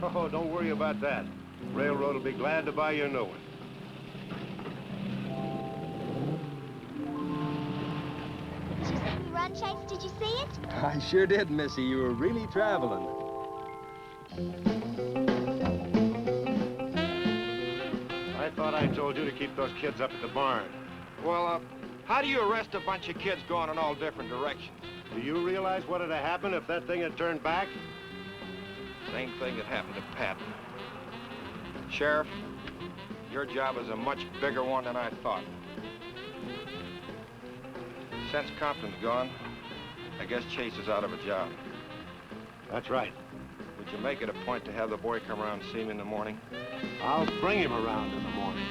Oh, don't worry about that. Railroad will be glad to buy you a new one. Did you see me run, Chase? Did you see it? I sure did, Missy. You were really traveling. I thought I told you to keep those kids up at the barn. Well, how do you arrest a bunch of kids going in all different directions? Do you realize what would have happened if that thing had turned back? Same thing that happened to Patton. Sheriff, your job is a much bigger one than I thought. Since Compton's gone, I guess Chase is out of a job. That's right. Would you make it a point to have the boy come around and see me in the morning? I'll bring him around in the morning.